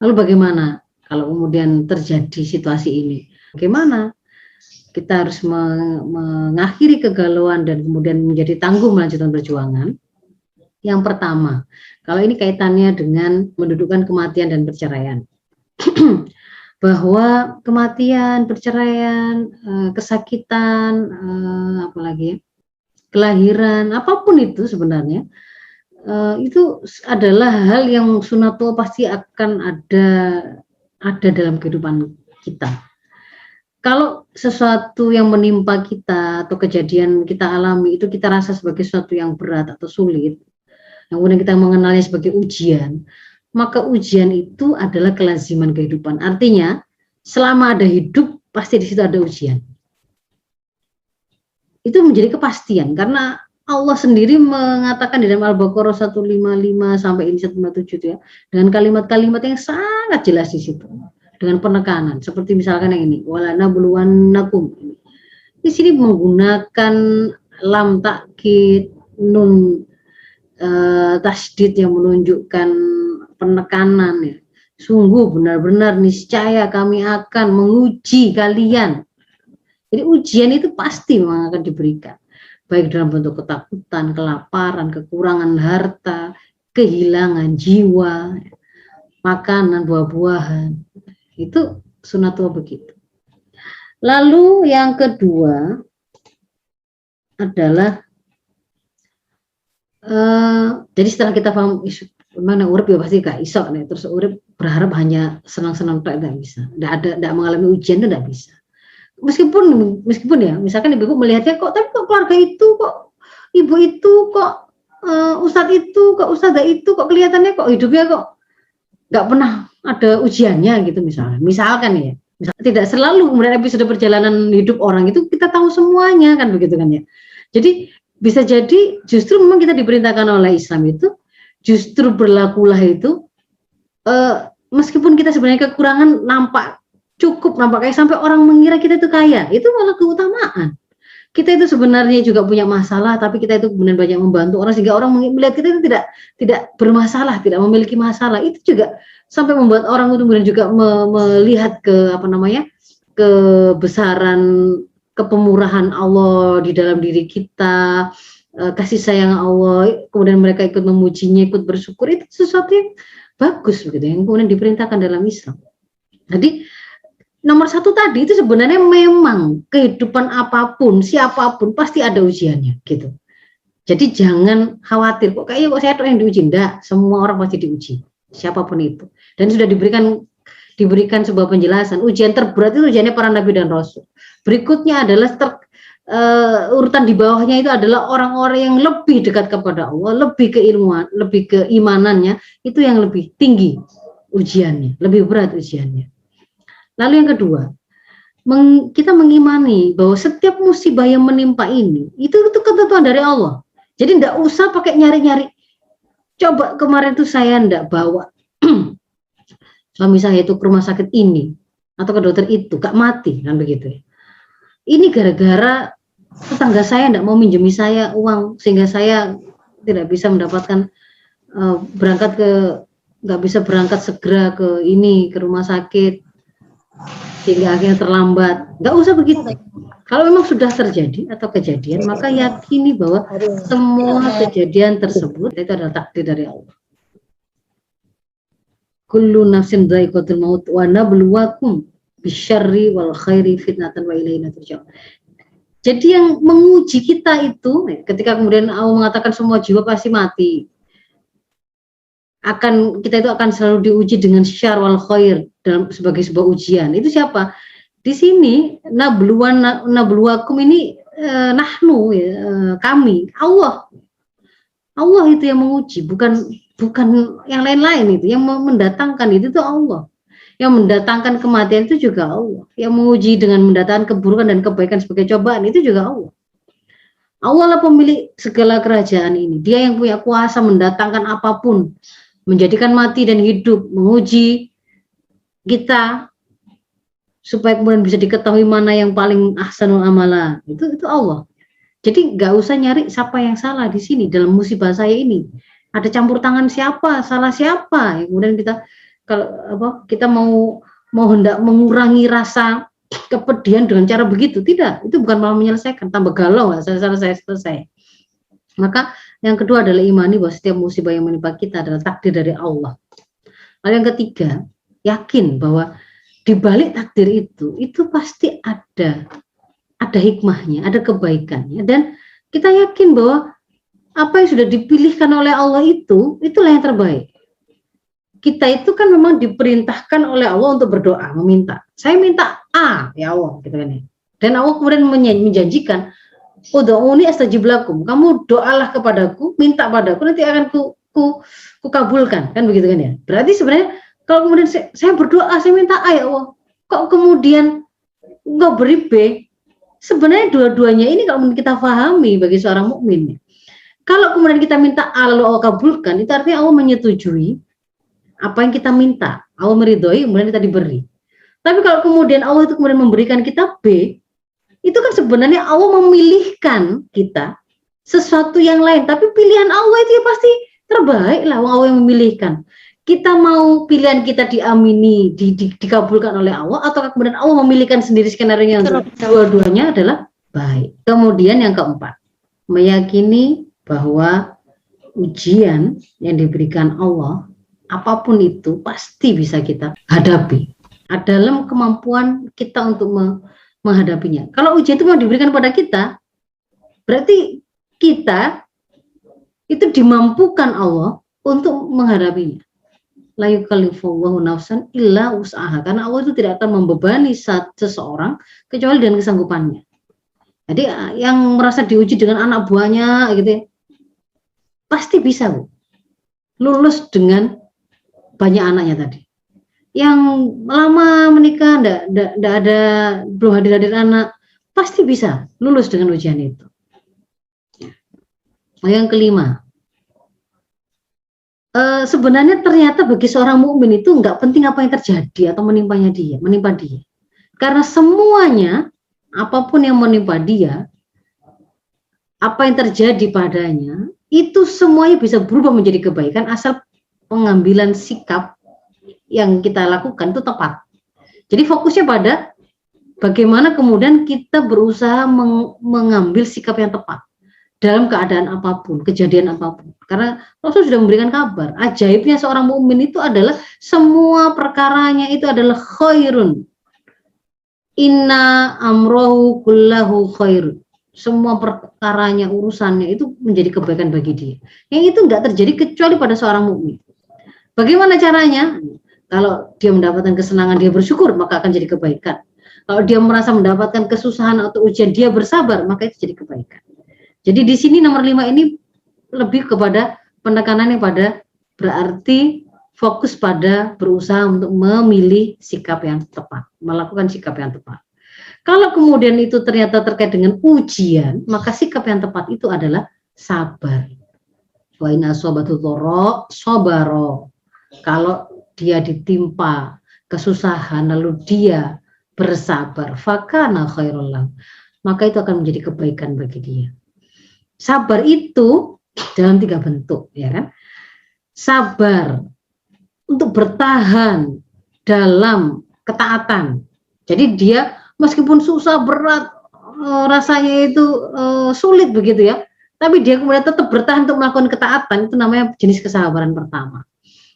Lalu bagaimana kalau kemudian terjadi situasi ini? Bagaimana kita harus mengakhiri kegalauan dan kemudian menjadi tangguh melanjutkan perjuangan? Yang pertama, kalau ini kaitannya dengan mendudukan kematian dan perceraian. Bahwa kematian, perceraian, kesakitan, apalagi kelahiran, apapun itu sebenarnya, itu adalah hal yang sunatullah pasti akan ada dalam kehidupan kita. Kalau sesuatu yang menimpa kita atau kejadian kita alami itu kita rasa sebagai sesuatu yang berat atau sulit, kemudian kita mengenalnya sebagai ujian, maka ujian itu adalah kelaziman kehidupan. Artinya, selama ada hidup, pasti di situ ada ujian. Itu menjadi kepastian, karena Allah sendiri mengatakan di dalam Al-Baqarah 155 sampai ini 157 ya, dengan kalimat-kalimat yang sangat jelas di situ, dengan penekanan. Seperti misalkan yang ini, walanabluwannakum. Di sini menggunakan lam takkid, nun tasdid yang menunjukkan penekanan ya. Sungguh benar-benar niscaya kami akan menguji kalian. Jadi ujian itu pasti memang akan diberikan, baik dalam bentuk ketakutan, kelaparan, kekurangan harta, kehilangan jiwa, makanan, buah-buahan. Itu sunatullah begitu. Lalu yang kedua adalah jadi setelah kita paham mana urip ya pasti gak iso nih, terus urip berharap hanya senang-senang tak, tidak bisa, tidak mengalami ujian itu tidak bisa. Meskipun ya misalkan ibu melihatnya kok tapi kok keluarga itu kok ibu itu kok ustadz itu kok ustadzah itu kok kelihatannya kok hidupnya kok nggak pernah ada ujiannya gitu misalkan ya. Tidak selalu kemudian episode perjalanan hidup orang itu kita tahu semuanya kan begitu kan ya. Jadi bisa jadi justru memang kita diperintahkan oleh Islam itu justru berlakulah itu meskipun kita sebenarnya kekurangan nampak cukup, nampak kayak sampai orang mengira kita itu kaya, itu malah keutamaan. Kita itu sebenarnya juga punya masalah, tapi kita itu kemudian banyak membantu orang sehingga orang melihat kita itu tidak bermasalah, tidak memiliki masalah. Itu juga sampai membuat orang itu kemudian juga melihat kebesaran, kepemurahan Allah di dalam diri kita, kasih sayang Allah, kemudian mereka ikut memujinya, ikut bersyukur, itu sesuatu yang bagus begitu, yang kemudian diperintahkan dalam Islam. Jadi nomor satu tadi itu sebenarnya memang kehidupan apapun, siapapun pasti ada ujiannya gitu. Jadi jangan khawatir kok kayaknya kok saya yang diuji, enggak, semua orang pasti diuji, siapapun itu. Dan sudah diberikan sebuah penjelasan, ujian terberat itu ujiannya para nabi dan rasul. Berikutnya adalah urutan di bawahnya itu adalah orang-orang yang lebih dekat kepada Allah, lebih keilmuan, lebih keimanannya, itu yang lebih tinggi ujiannya, lebih berat ujiannya. Lalu yang kedua, kita mengimani bahwa setiap musibah yang menimpa ini, itu ketentuan dari Allah. Jadi tidak usah pakai nyari-nyari. Coba kemarin tuh saya tidak bawa suami saya itu ke rumah sakit ini, atau ke dokter itu, gak mati, kan begitu ya. Ini gara-gara tetangga saya tidak mau minjemi saya uang sehingga saya tidak bisa mendapatkan nggak bisa berangkat segera ke rumah sakit sehingga akhirnya terlambat. Nggak usah begitu. Kalau memang sudah terjadi atau kejadian, maka yakini bahwa semua kejadian tersebut itu adalah takdir dari Allah. Kullu nafsin dha'iqatul maut wa nabluwakum bisyarri wal khairi fitnatan wa ilaina turja'un. Jadi yang menguji kita itu ketika kemudian Allah mengatakan semua jiwa pasti mati, kita itu akan selalu diuji dengan syarr wal khair sebagai sebuah ujian. Itu siapa? Di sini nabluwakum ini nahnu ya, kami, Allah itu yang menguji, bukan yang lain-lain. Itu yang mendatangkan itu tuh Allah. Yang mendatangkan kematian itu juga Allah. Yang menguji dengan mendatangkan keburukan dan kebaikan sebagai cobaan itu juga Allah. Allah lah pemilik segala kerajaan ini. Dia yang punya kuasa mendatangkan apapun, menjadikan mati dan hidup, menguji kita supaya kemudian bisa diketahui mana yang paling ahsanul amala. Itu Allah. Jadi nggak usah nyari siapa yang salah di sini dalam musibah saya ini. Ada campur tangan siapa, salah siapa. Kemudian kita Kalau apa kita mau hendak mengurangi rasa kepedihan dengan cara begitu, tidak, itu bukan malah menyelesaikan, tambah galau, nggak selesai. Maka yang kedua adalah imani bahwa setiap musibah yang menimpa kita adalah takdir dari Allah. Lalu yang ketiga, yakin bahwa di balik takdir itu pasti ada hikmahnya, ada kebaikannya, dan kita yakin bahwa apa yang sudah dipilihkan oleh Allah itulah yang terbaik. Kita itu kan memang diperintahkan oleh Allah untuk berdoa, meminta. Saya minta A, ya Allah, gitu kan ya. Dan Allah kemudian menjanjikan, ud'uuni astajib lakum. Kamu doalah kepadaku, minta padaku, nanti akan ku kabulkan, kan begitu kan ya. Berarti sebenarnya kalau kemudian saya berdoa, saya minta A, ya Allah, kok kemudian nggak beri B? Sebenarnya dua-duanya ini kalau kita pahami bagi seorang mukmin, kalau kemudian kita minta A lalu Allah kabulkan, itu artinya Allah menyetujui apa yang kita minta, Allah meridhoi, kemudian kita diberi. Tapi kalau kemudian Allah itu kemudian memberikan kita B, itu kan sebenarnya Allah memilihkan kita sesuatu yang lain, tapi pilihan Allah itu ya pasti terbaik lah, Allah yang memilihkan. Kita mau pilihan kita diamini, dikabulkan oleh Allah, atau kemudian Allah memilihkan sendiri skenario yang dua-duanya adalah baik. Kemudian yang keempat, meyakini bahwa ujian yang diberikan Allah, apapun itu pasti bisa kita hadapi. Dalam kemampuan kita untuk menghadapinya. Kalau ujian itu mau diberikan pada kita, berarti kita itu dimampukan Allah untuk menghadapinya. La yukallifullahu nafsan illa wus'aha, karena Allah itu tidak akan membebani seseorang kecuali dengan kesanggupannya. Jadi yang merasa diuji dengan anak buahnya gitu ya, pasti bisa Bu, lulus dengan banyak anaknya tadi. Yang lama menikah, enggak ada, belum hadir anak, pasti bisa lulus dengan ujian itu. Yang kelima, sebenarnya ternyata bagi seorang mukmin itu enggak penting apa yang terjadi atau menimpa dia. Karena semuanya, apapun yang menimpa dia, apa yang terjadi padanya, itu semuanya bisa berubah menjadi kebaikan asal pengambilan sikap yang kita lakukan itu tepat. Jadi fokusnya pada bagaimana kemudian kita berusaha mengambil sikap yang tepat dalam keadaan apapun, kejadian apapun. Karena Rasul sudah memberikan kabar, ajaibnya seorang mukmin itu adalah semua perkaranya itu adalah khairun. Inna amrohu kullahu khairun. Semua perkaranya, urusannya itu menjadi kebaikan bagi dia. Yang itu enggak terjadi kecuali pada seorang mukmin. Bagaimana caranya? Kalau dia mendapatkan kesenangan, dia bersyukur, maka akan jadi kebaikan. Kalau dia merasa mendapatkan kesusahan atau ujian, dia bersabar, maka itu jadi kebaikan. Jadi di sini nomor 5 ini lebih kepada penekanannya pada berarti fokus pada berusaha untuk memilih sikap yang tepat, melakukan sikap yang tepat. Kalau kemudian itu ternyata terkait dengan ujian, maka sikap yang tepat itu adalah sabar. Wa in asabatu dharra sabara. Kalau dia ditimpa kesusahan lalu dia bersabar, fakana khairul lahu, maka itu akan menjadi kebaikan bagi dia. Sabar itu dalam 3 bentuk, ya kan? Sabar untuk bertahan dalam ketaatan. Jadi dia meskipun susah, berat, rasanya itu sulit begitu ya, tapi dia kemudian tetap bertahan untuk melakukan ketaatan, itu namanya jenis kesabaran pertama.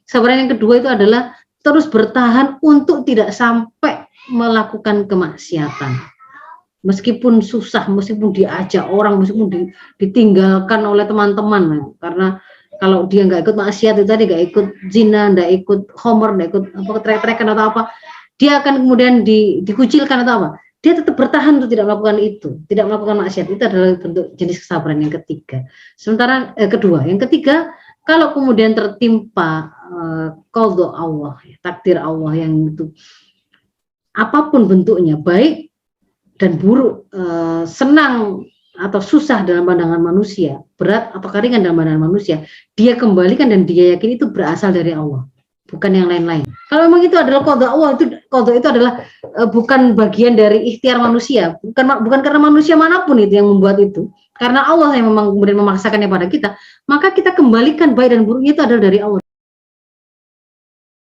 Kesabaran yang kedua itu adalah terus bertahan untuk tidak sampai melakukan kemaksiatan. Meskipun susah, meskipun diajak orang, meskipun ditinggalkan oleh teman-teman, karena kalau dia nggak ikut maksiat itu tadi, nggak ikut zina, nggak ikut homer, nggak ikut trek-trekan atau apa, dia akan kemudian dikucilkan atau apa, dia tetap bertahan untuk tidak melakukan itu, tidak melakukan maksiat. Itu adalah bentuk jenis kesabaran yang ketiga. Sementara kedua, yang ketiga, kalau kemudian tertimpa qadha Allah, takdir Allah yang itu apapun bentuknya, baik dan buruk, senang atau susah dalam pandangan manusia, berat atau ringan dalam pandangan manusia, dia kembalikan dan dia yakin itu berasal dari Allah, bukan yang lain-lain. Kalau memang itu adalah qadha Allah, qadha itu adalah bukan bagian dari ikhtiar manusia, bukan karena manusia manapun itu yang membuat itu, karena Allah yang memang kemudian memaksakannya pada kita, maka kita kembalikan baik dan buruknya itu adalah dari Allah.